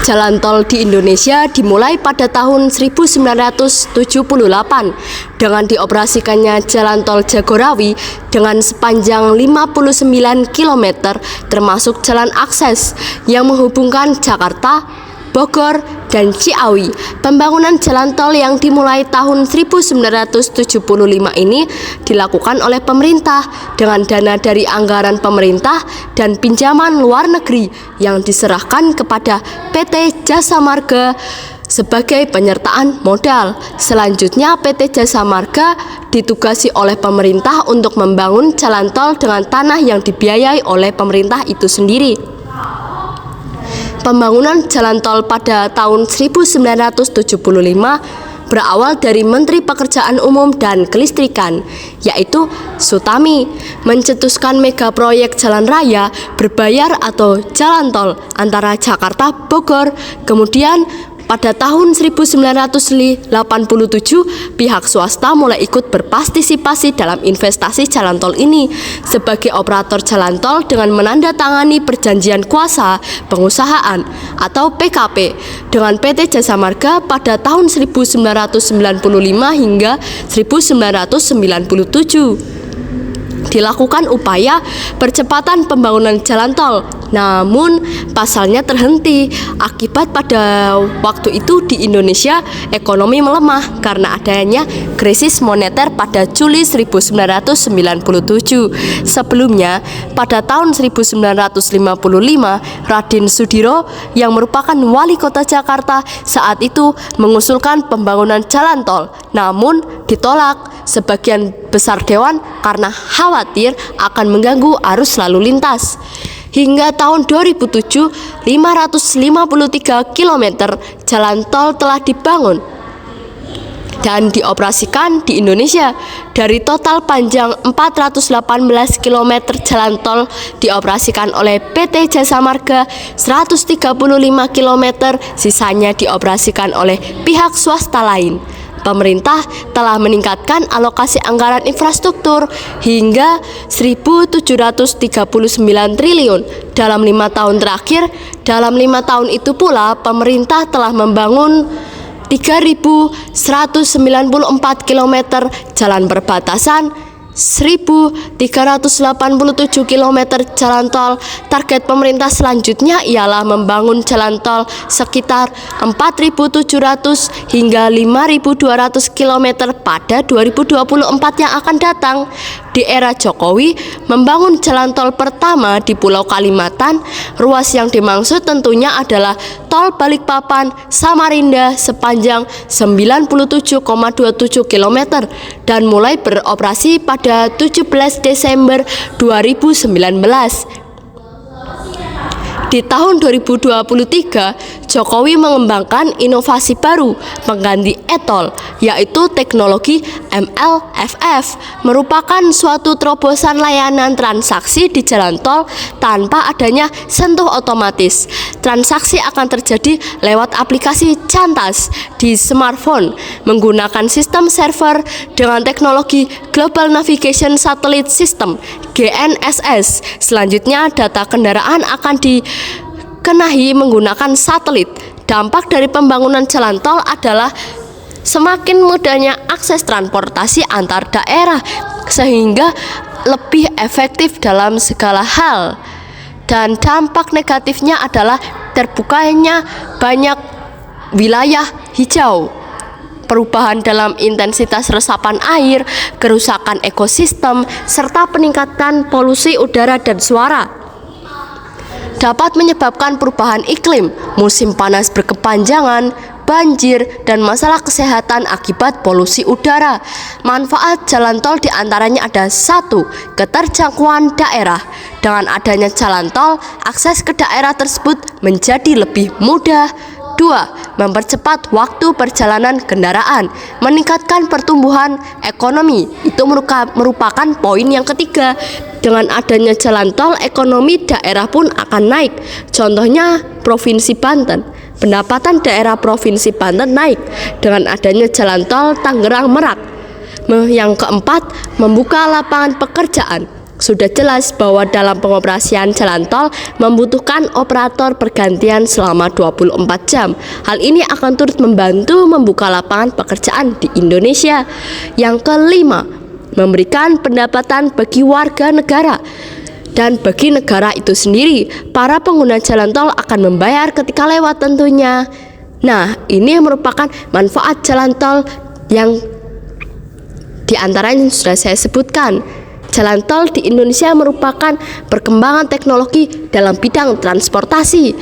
Jalan tol di Indonesia dimulai pada tahun 1978 dengan dioperasikannya Jalan Tol Jagorawi dengan sepanjang 59 km termasuk jalan akses yang menghubungkan Jakarta, Bogor, dan Ciawi. Pembangunan jalan tol yang dimulai tahun 1975 ini dilakukan oleh pemerintah dengan dana dari anggaran pemerintah dan pinjaman luar negeri yang diserahkan kepada PT Jasa Marga sebagai penyertaan modal. Selanjutnya PT Jasa Marga ditugasi oleh pemerintah untuk membangun jalan tol dengan tanah yang dibiayai oleh pemerintah itu sendiri. Pembangunan jalan tol pada tahun 1975 berawal dari Menteri Pekerjaan Umum dan Kelistrikan, yaitu Sutami, mencetuskan mega proyek jalan raya berbayar atau jalan tol antara Jakarta Bogor. Kemudian pada tahun 1987, pihak swasta mulai ikut berpartisipasi dalam investasi jalan tol ini sebagai operator jalan tol dengan menandatangani perjanjian kuasa pengusahaan atau PKP dengan PT Jasa Marga pada tahun 1995 hingga 1997. Dilakukan upaya percepatan pembangunan jalan tol, namun pasalnya terhenti akibat pada waktu itu di Indonesia ekonomi melemah karena adanya krisis moneter pada Juli 1997. Sebelumnya, pada tahun 1955, Raden Sudiro yang merupakan wali kota Jakarta saat itu mengusulkan pembangunan jalan tol, namun ditolak sebagian besar dewan karena khawatir akan mengganggu arus lalu lintas. Hingga tahun 2007, 553 km jalan tol telah dibangun dan dioperasikan di Indonesia. Dari total panjang 418 km jalan tol dioperasikan oleh PT Jasa Marga, 135 km sisanya dioperasikan oleh pihak swasta lain. Pemerintah telah meningkatkan alokasi anggaran infrastruktur hingga 1.739 triliun dalam 5 tahun terakhir. Dalam 5 tahun itu pula, pemerintah telah membangun 3.194 km jalan perbatasan, 1.387 km jalan tol. Target pemerintah selanjutnya ialah membangun jalan tol sekitar 4.700 hingga 5.200 km pada 2024 yang akan datang. Di era Jokowi, membangun jalan tol pertama di Pulau Kalimantan. Ruas yang dimaksud tentunya adalah tol Balikpapan Samarinda sepanjang 97,27 km dan mulai beroperasi pada 17 Desember 2019. Di tahun 2023, Jokowi mengembangkan inovasi baru pengganti e-tol, yaitu teknologi MLFF, merupakan suatu terobosan layanan transaksi di jalan tol tanpa adanya sentuh otomatis. Transaksi akan terjadi lewat aplikasi cantas di smartphone menggunakan sistem server dengan teknologi Global Navigation Satellite System (GNSS). Selanjutnya, data kendaraan akan dikenahi menggunakan satelit. Dampak dari pembangunan jalan tol adalah semakin mudahnya akses transportasi antar daerah sehingga lebih efektif dalam segala hal. Dan dampak negatifnya adalah terbukanya banyak wilayah hijau, perubahan dalam intensitas resapan air, kerusakan ekosistem, serta peningkatan polusi udara dan suara. Dapat menyebabkan perubahan iklim, musim panas berkepanjangan, banjir, dan masalah kesehatan akibat polusi udara. Manfaat jalan tol diantaranya ada: 1. Keterjangkauan daerah. Dengan adanya jalan tol, akses ke daerah tersebut menjadi lebih mudah. 2. Mempercepat waktu perjalanan kendaraan, meningkatkan pertumbuhan ekonomi. Itu merupakan poin yang ketiga. Dengan adanya jalan tol, ekonomi daerah pun akan naik. Contohnya Provinsi Banten. Pendapatan daerah Provinsi Banten naik dengan adanya jalan tol Tangerang Merak. Yang keempat, membuka lapangan pekerjaan. Sudah jelas bahwa dalam pengoperasian jalan tol membutuhkan operator pergantian selama 24 jam. Hal ini akan turut membantu membuka lapangan pekerjaan di Indonesia. Yang kelima, memberikan pendapatan bagi warga negara. Dan bagi negara itu sendiri, para pengguna jalan tol akan membayar ketika lewat tentunya. Nah, ini merupakan manfaat jalan tol yang diantaranya sudah saya sebutkan. Jalan tol di Indonesia merupakan perkembangan teknologi dalam bidang transportasi.